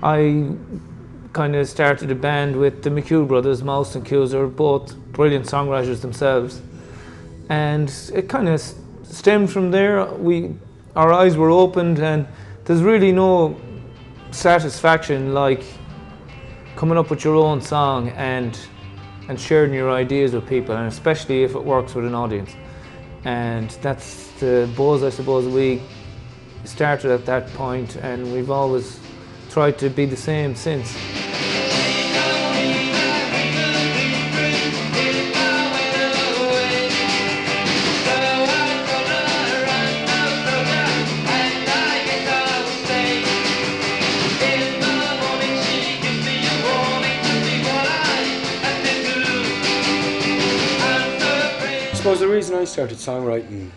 I kind of started a band with the McHugh brothers, Mouse and Cuser, both brilliant songwriters themselves. And it kind of stemmed from there. Our eyes were opened, and there's really no satisfaction like coming up with your own song and sharing your ideas with people, and especially if it works with an audience. And that's the buzz, I suppose. We started at that point, and we've always tried to be the same since. I suppose the reason I started songwriting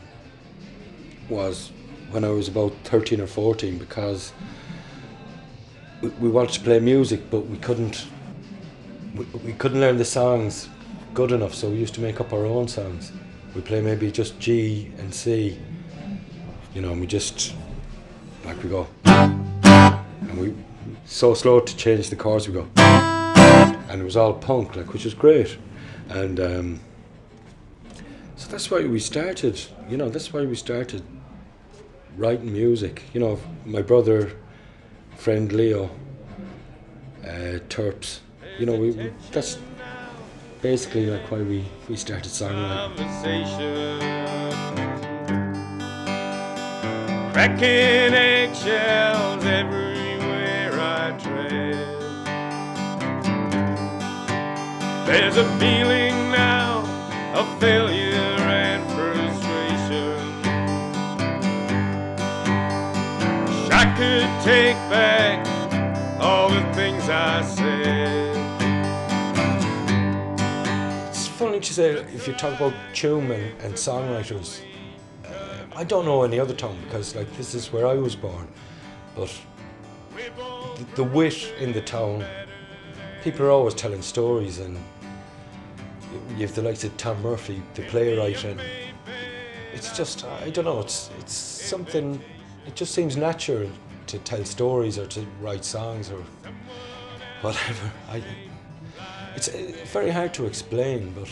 was when I was about 13 or 14, because we wanted to play music, but we couldn't learn the songs good enough, so we used to make up our own songs. We play maybe just G and C, and we just, like, we go, and we so slow to change the chords, we go, and it was all punk, which was great. And so that's why we started, writing music. My brother, friend Leo, Terps, that's basically why we started songwriting. Cracking eggshells everywhere I tread. There's a feeling now of failure and frustration. Wish I could take back all the things I said. It's funny to say, if you talk about Tuam and songwriters, I don't know any other town, because this is where I was born, but the wit in the town, people are always telling stories, and you have the likes of Tom Murphy, the playwright, and it's just, I don't know, it's something, it just seems natural to tell stories or to write songs or whatever. It's very hard to explain, but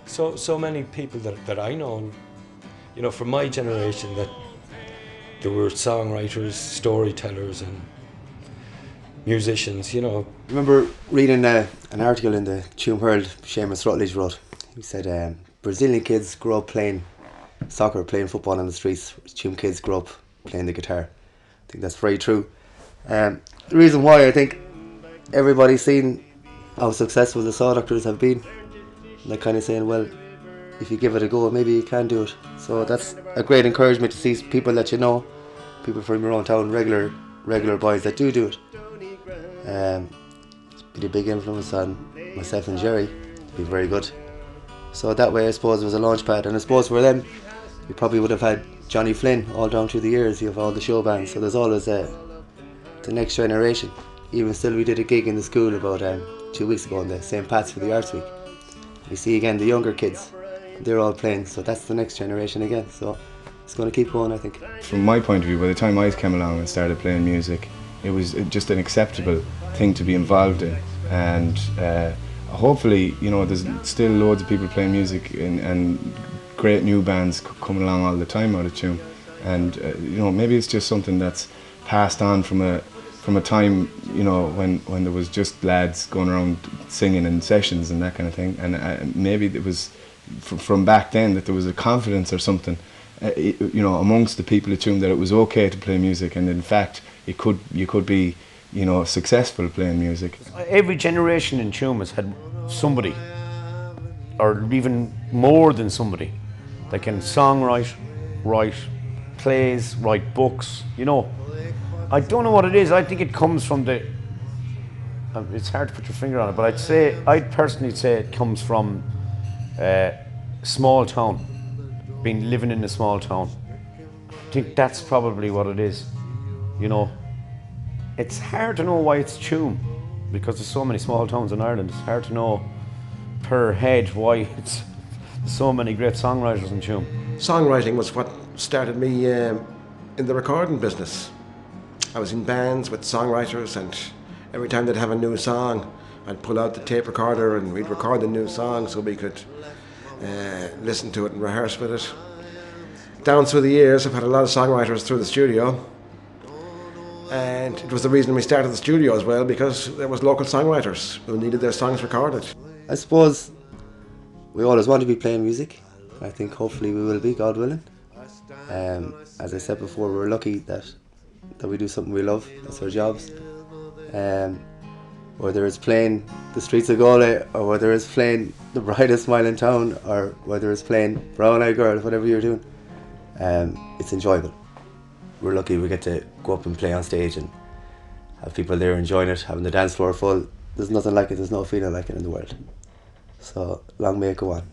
so many people that I know, from my generation, that there were songwriters, storytellers and musicians, I remember reading an article in the Tuam Herald Seamus Rutledge wrote. He said Brazilian kids grow up playing soccer, playing football on the streets. Tuam kids grow up playing the guitar. I think that's very true. The reason why, I think everybody's seen how successful the Saw Doctors have been. And they're kind of saying, well, if you give it a go, maybe you can do it. So that's a great encouragement to see people that people from your own town, regular boys that do it. It's been a big influence on myself and Jerry. It's been very good. So that way, I suppose, it was a launch pad. And I suppose for them, we probably would have had Johnny Flynn all down through the years. You have all the show bands. So there's always the next generation. Even still, we did a gig in the school about 2 weeks ago in the St. Pat's for the Arts Week. We see again the younger kids. They're all playing. So that's the next generation again. So it's going to keep going, I think. From my point of view, by the time I came along and started playing music, it was just an acceptable thing to be involved in, and hopefully, there's still loads of people playing music and great new bands coming along all the time out of Tuam, and maybe it's just something that's passed on from a time when there was just lads going around singing in sessions and that kind of thing, and maybe it was from back then that there was a confidence or something amongst the people of Tuam that it was okay to play music, and in fact you could be successful playing music. Every generation in Tuam has had somebody, or even more than somebody, that can songwrite, write plays, write books. I don't know what it is. I think it comes from it's hard to put your finger on it, but I'd personally say it comes from small town, living in a small town. I think that's probably what it is. It's hard to know why it's Tuam, because there's so many small towns in Ireland. It's hard to know per head why it's so many great songwriters in Tuam. Songwriting was what started me in the recording business. I was in bands with songwriters, and every time they'd have a new song, I'd pull out the tape recorder and we'd record the new song so we could listen to it and rehearse with it. Down through the years, I've had a lot of songwriters through the studio, and it was the reason we started the studio as well, because there was local songwriters who needed their songs recorded. I suppose we always want to be playing music. I think hopefully we will be, God willing. As I said before, we're lucky that we do something we love. That's our jobs. Whether it's playing the streets of Galway, or whether it's playing the brightest smile in town, or whether it's playing Brown Eyed Girl, whatever you're doing, it's enjoyable. We're lucky we get to go up and play on stage and have people there enjoying it, having the dance floor full. There's nothing like it, there's no feeling like it in the world. So long may it go on.